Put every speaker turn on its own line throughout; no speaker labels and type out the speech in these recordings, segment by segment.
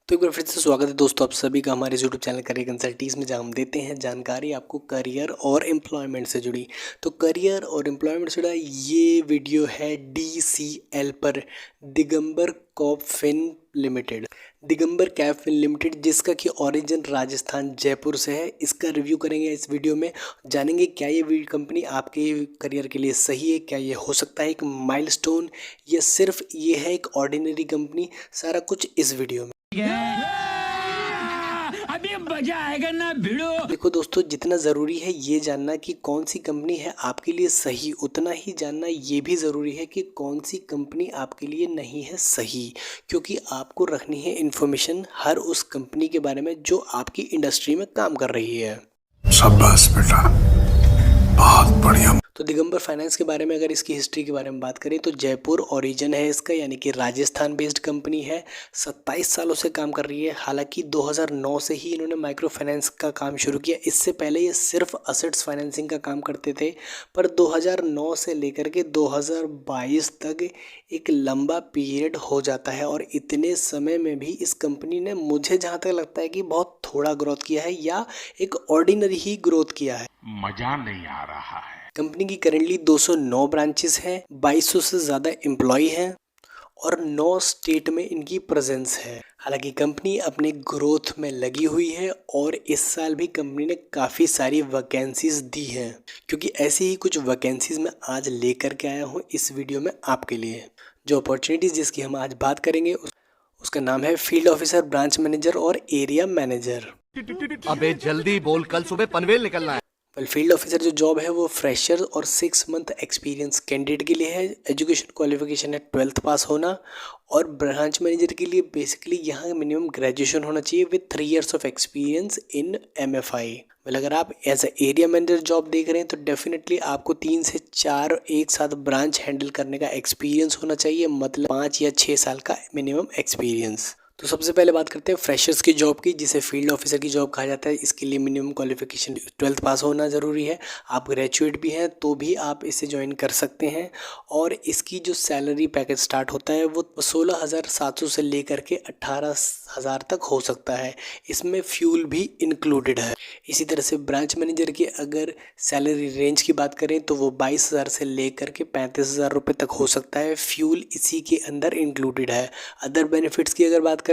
तो एक बार फिर से स्वागत है दोस्तों आप सभी का हमारे यूट्यूब चैनल करियर कंसल्टीज में, जहाँ हम देते हैं जानकारी आपको करियर और एम्प्लॉयमेंट से जुड़ी। तो करियर और एम्प्लॉयमेंट से जुड़ा ये वीडियो है DCL पर, दिगंबर कैब फिन लिमिटेड, जिसका कि ओरिजिन राजस्थान जयपुर से है। इसका रिव्यू करेंगे इस वीडियो में, जानेंगे क्या ये कंपनी आपके करियर के लिए सही है, क्या ये हो सकता है एक माइलस्टोन, या सिर्फ ये है एक ऑर्डिनरी कंपनी। सारा कुछ इस वीडियो में।
अभी मजा आएगा ना भिड़ो।
देखो दोस्तों, जितना ज़रूरी है ये जानना कि कौन सी कंपनी है आपके लिए सही, उतना ही जानना ये भी ज़रूरी है कि कौन सी कंपनी आपके लिए नहीं है सही। क्योंकि आपको रखनी है इन्फॉर्मेशन हर उस कंपनी के बारे में जो आपकी इंडस्ट्री में काम कर रही है।
शाबाश बेटा, बहुत बढ़िया।
तो दिगंबर फाइनेंस के बारे में, अगर इसकी हिस्ट्री के बारे में बात करें तो जयपुर ओरिजिन है इसका, यानी कि राजस्थान बेस्ड कंपनी है। 27 सालों से काम कर रही है। हालांकि 2009 से ही इन्होंने माइक्रो फाइनेंस का काम शुरू किया। इससे पहले ये सिर्फ असेट्स फाइनेंसिंग का काम करते थे, पर 2009 से लेकर के 2022 तक एक लंबा पीरियड हो जाता है। और इतने समय में भी इस कंपनी ने, मुझे जहाँ तक लगता है कि बहुत थोड़ा ग्रोथ किया है, या एक ऑर्डिनरी ही ग्रोथ किया है।
मजा नहीं आ रहा है।
कंपनी की करेंटली 209 ब्रांचेस हैं, 2200 से ज़्यादा एम्प्लॉय हैं और 9 स्टेट में इनकी प्रेजेंस है। हालांकि कंपनी अपने ग्रोथ में लगी हुई है और इस साल भी कंपनी ने काफ़ी सारी वैकेंसीज दी हैं, क्योंकि ऐसी ही कुछ वैकेंसीज मैं आज लेकर के आया हूँ इस वीडियो में आपके लिए। जो अपॉर्चुनिटीज़ जिसकी हम आज बात करेंगे उसका नाम है फील्ड ऑफिसर, ब्रांच मैनेजर और एरिया मैनेजर।
अबे जल्दी बोल, कल सुबह पनवेल निकलना है।
फील्ड ऑफिसर जो जॉब है वो फ्रेशर और 6 मंथ एक्सपीरियंस कैंडिडेट के लिए है। एजुकेशन क्वालिफिकेशन है 12th पास होना। और ब्रांच मैनेजर के लिए बेसिकली यहाँ मिनिमम ग्रेजुएशन होना चाहिए with 3 years of experience in MFI। अगर आप as a area manager job देख रहे हैं तो डेफिनेटली आपको 3 से 4 एक साथ ब्रांच हैंडल करने का एक्सपीरियंस होना चाहिए, मतलब 5 या 6 साल का मिनिमम एक्सपीरियंस। तो सबसे पहले बात करते हैं फ्रेशर्स की जॉब की, जिसे फील्ड ऑफिसर की जॉब कहा जाता है। इसके लिए मिनिमम क्वालिफिकेशन 12th पास होना ज़रूरी है। आप ग्रेजुएट भी हैं तो भी आप इसे ज्वाइन कर सकते हैं। और इसकी जो सैलरी पैकेज स्टार्ट होता है वो 16,700 से लेकर के 18,000 तक हो सकता है। इसमें फ्यूल भी इंक्लूडेड है। इसी तरह से ब्रांच मैनेजर की अगर सैलरी रेंज की बात करें तो वो 22,000 से लेकर के 35,000 रुपये तक हो सकता है। फ्यूल इसी के अंदर इंक्लूडेड है। अदर बेनिफिट्स की अगर बात करें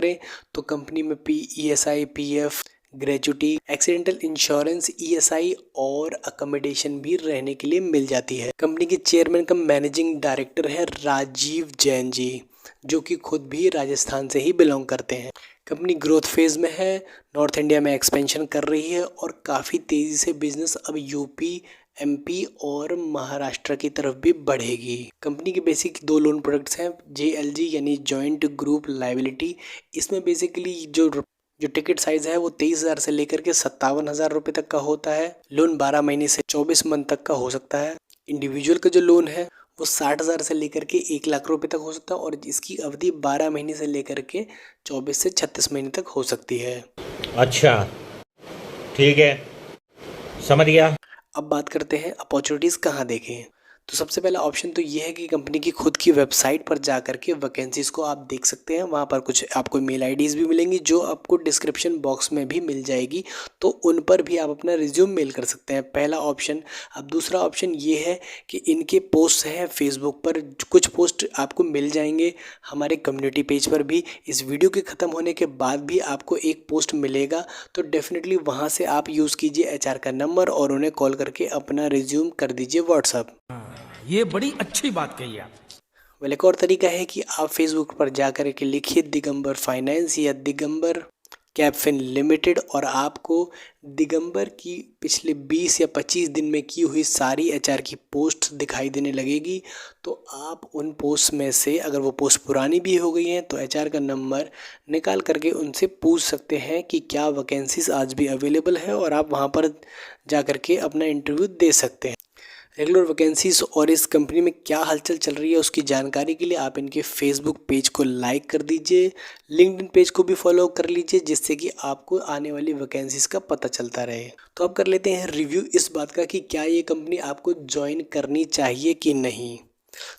तो कंपनी में ESI, PF, gratuity, accidental insurance, ESI और अकोमोडेशन भी रहने के लिए मिल जाती है। कंपनी के चेयरमैन कम मैनेजिंग डायरेक्टर है राजीव जैन जी, जो कि खुद भी राजस्थान से ही बिलोंग करते हैं। कंपनी ग्रोथ फेज में है, नॉर्थ इंडिया में एक्सपेंशन कर रही है और काफ़ी तेज़ी से बिजनेस अब UP, MP और महाराष्ट्र की तरफ भी बढ़ेगी। कंपनी के बेसिक 2 लोन प्रोडक्ट्स हैं, JLG यानी जॉइंट ग्रुप लाइबिलिटी। इसमें बेसिकली जो टिकट साइज़ है वो 23,000 से लेकर के 57,000 रुपये तक का होता है। लोन 12 महीने से 24 मंथ तक का हो सकता है। इंडिविजुअल का जो लोन है वो 60,000 से लेकर के 1 लाख रुपये तक हो सकता है और इसकी अवधि 12 महीने से लेकर के 24 से 36 महीने तक हो सकती है।
अच्छा, ठीक है, समझ गया।
अब बात करते हैं अपॉर्चुनिटीज़ कहाँ देखें। तो सबसे पहला ऑप्शन तो ये है कि कंपनी की खुद की वेबसाइट पर जा कर के वैकेंसीज़ को आप देख सकते हैं। वहाँ पर कुछ आपको मेल आईडीज़ भी मिलेंगी जो आपको डिस्क्रिप्शन बॉक्स में भी मिल जाएगी, तो उन पर भी आप अपना रिज्यूम मेल कर सकते हैं, पहला ऑप्शन। अब दूसरा ऑप्शन ये है कि इनके पोस्ट हैं फेसबुक पर, कुछ पोस्ट आपको मिल जाएंगे हमारे कम्युनिटी पेज पर भी। इस वीडियो के ख़त्म होने के बाद भी आपको एक पोस्ट मिलेगा, तो डेफिनेटली वहाँ से आप यूज़ कीजिए HR का नंबर और उन्हें कॉल करके अपना रिज्यूम कर दीजिए व्हाट्सअप।
ये बड़ी अच्छी बात कही आप।
एक और तरीका है कि आप फेसबुक पर जाकर के लिखिए दिगंबर फाइनेंस या दिगंबर कैब फिन लिमिटेड और आपको दिगंबर की पिछले 20 या 25 दिन में की हुई सारी HR की पोस्ट दिखाई देने लगेगी। तो आप उन पोस्ट में से, अगर वो पोस्ट पुरानी भी हो गई हैं, तो HR का नंबर निकाल करके उनसे पूछ सकते हैं कि क्या वैकेंसीज आज भी अवेलेबल है, और आप वहाँ पर जा कर के अपना इंटरव्यू दे सकते हैं। रेगुलर वैकेंसीज और इस कंपनी में क्या हलचल चल रही है उसकी जानकारी के लिए आप इनके फेसबुक पेज को लाइक कर दीजिए, लिंक्डइन पेज को भी फॉलो कर लीजिए, जिससे कि आपको आने वाली वैकेंसीज का पता चलता रहे। तो अब कर लेते हैं रिव्यू इस बात का कि क्या ये कंपनी आपको ज्वाइन करनी चाहिए कि नहीं।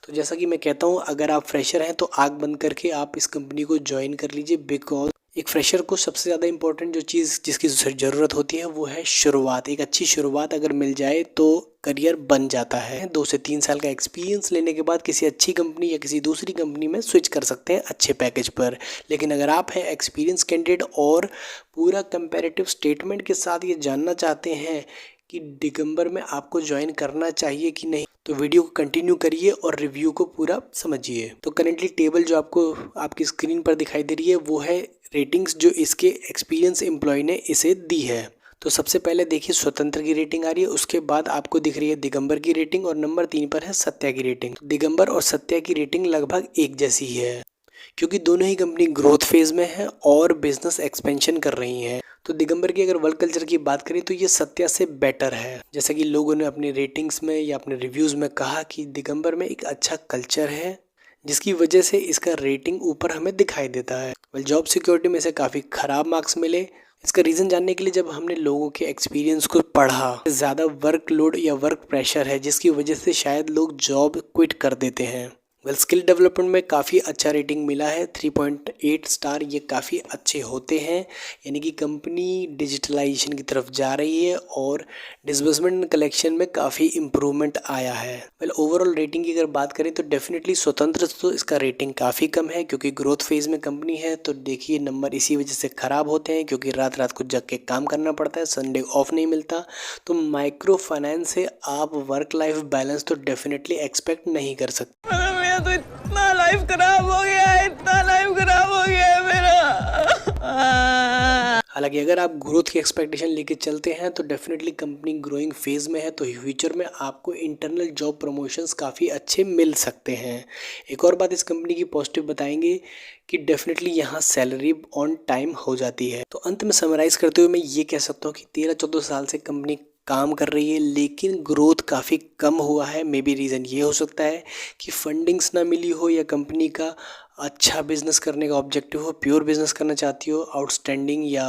तो जैसा कि मैं कहता हूँ, अगर आप फ्रेशर हैं तो आँख बंद करके आप इस कंपनी को ज्वाइन कर लीजिए, बिकॉज एक फ्रेशर को सबसे ज़्यादा इम्पोर्टेंट जो चीज़ जिसकी ज़रूरत होती है वो है शुरुआत। एक अच्छी शुरुआत अगर मिल जाए तो करियर बन जाता है। 2 से 3 साल का एक्सपीरियंस लेने के बाद किसी अच्छी कंपनी या किसी दूसरी कंपनी में स्विच कर सकते हैं अच्छे पैकेज पर। लेकिन अगर आप हैं एक्सपीरियंस कैंडिडेट और पूरा कंपैरेटिव स्टेटमेंट के साथ ये जानना चाहते हैं कि दिगंबर में आपको ज्वाइन करना चाहिए कि नहीं, तो वीडियो को कंटिन्यू करिए और रिव्यू को पूरा समझिए। तो करेंटली टेबल जो आपको आपकी स्क्रीन पर दिखाई दे रही है वो है रेटिंग्स जो इसके एक्सपीरियंस एम्प्लॉय ने इसे दी है। तो सबसे पहले देखिए स्वतंत्र की रेटिंग आ रही है, उसके बाद आपको दिख रही है दिगंबर की रेटिंग और नंबर 3 पर है सत्या की रेटिंग। तो दिगंबर और सत्या की रेटिंग लगभग एक जैसी है क्योंकि दोनों ही कंपनी ग्रोथ फेज में है और बिजनेस एक्सपेंशन कर रही हैं। तो दिगंबर की अगर वर्क कल्चर की बात करें तो ये सत्या से बेटर है। जैसा कि लोगों ने अपनी रेटिंग्स में या अपने रिव्यूज़ में कहा कि दिगंबर में एक अच्छा कल्चर है जिसकी वजह से इसका रेटिंग ऊपर हमें दिखाई देता है। जॉब सिक्योरिटी में से काफ़ी ख़राब मार्क्स मिले। इसका रीज़न जानने के लिए जब हमने लोगों के एक्सपीरियंस को पढ़ा, ज़्यादा वर्कलोड या वर्क प्रेशर है जिसकी वजह से शायद लोग जॉब क्विट कर देते हैं। स्किल डेवलपमेंट में काफ़ी अच्छा रेटिंग मिला है 3.8 स्टार। ये काफ़ी अच्छे होते हैं, यानी कि कंपनी डिजिटलाइजेशन की तरफ जा रही है और डिसबर्समेंट एंड कलेक्शन में काफ़ी इम्प्रूवमेंट आया है। ओवरऑल रेटिंग की अगर बात करें तो डेफिनेटली स्वतंत्र तो इसका रेटिंग काफ़ी कम है क्योंकि ग्रोथ फेज में कंपनी है। तो देखिए नंबर इसी वजह से ख़राब होते हैं क्योंकि रात रात को जग के काम करना पड़ता है, संडे ऑफ नहीं मिलता। तो माइक्रो फाइनेंस से आप वर्क लाइफ बैलेंस तो डेफिनेटली एक्सपेक्ट नहीं कर सकते।
तो इतना लाइफ खराब हो गया है, इतना लाइफ खराब हो गया है मेरा।
हालांकि अगर आप ग्रोथ की एक्सपेक्टेशन लेके चलते हैं तो डेफिनेटली कंपनी ग्रोइंग फेज में है, तो फ्यूचर में आपको इंटरनल जॉब प्रमोशंस काफ़ी अच्छे मिल सकते हैं। एक और बात इस कंपनी की पॉजिटिव बताएंगे कि डेफिनेटली यहाँ सैलरी ऑन टाइम हो जाती है। तो अंत में समराइज़ करते हुए मैं ये कह सकता हूँ कि 13-14 साल से कंपनी काम कर रही है लेकिन ग्रोथ काफ़ी कम हुआ है। मे बी रीज़न ये हो सकता है कि फंडिंग्स ना मिली हो या कंपनी का अच्छा बिजनेस करने का ऑब्जेक्टिव हो, प्योर बिजनेस करना चाहती हो, आउटस्टैंडिंग या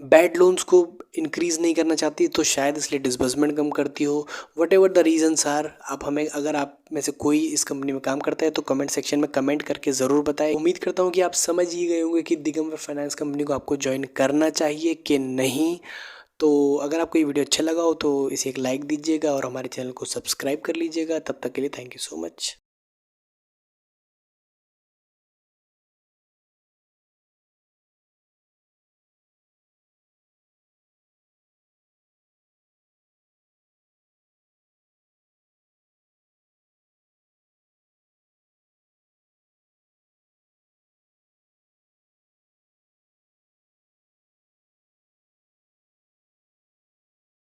बैड लोन्स को इंक्रीज़ नहीं करना चाहती, तो शायद इसलिए डिसबर्समेंट कम करती हो। Whatever the reasons are, आप हमें अगर आप में से कोई इस कंपनी में काम करता है तो कमेंट सेक्शन में कमेंट करके ज़रूर बताएं। उम्मीद करता हूँ कि आप समझ ही गए होंगे कि दिगंबर फाइनेंस कंपनी को आपको ज्वाइन करना चाहिए कि नहीं। तो अगर आपको ये वीडियो अच्छा लगा हो तो इसे एक लाइक दीजिएगा और हमारे चैनल को सब्सक्राइब कर लीजिएगा। तब तक के लिए थैंक यू सो मच।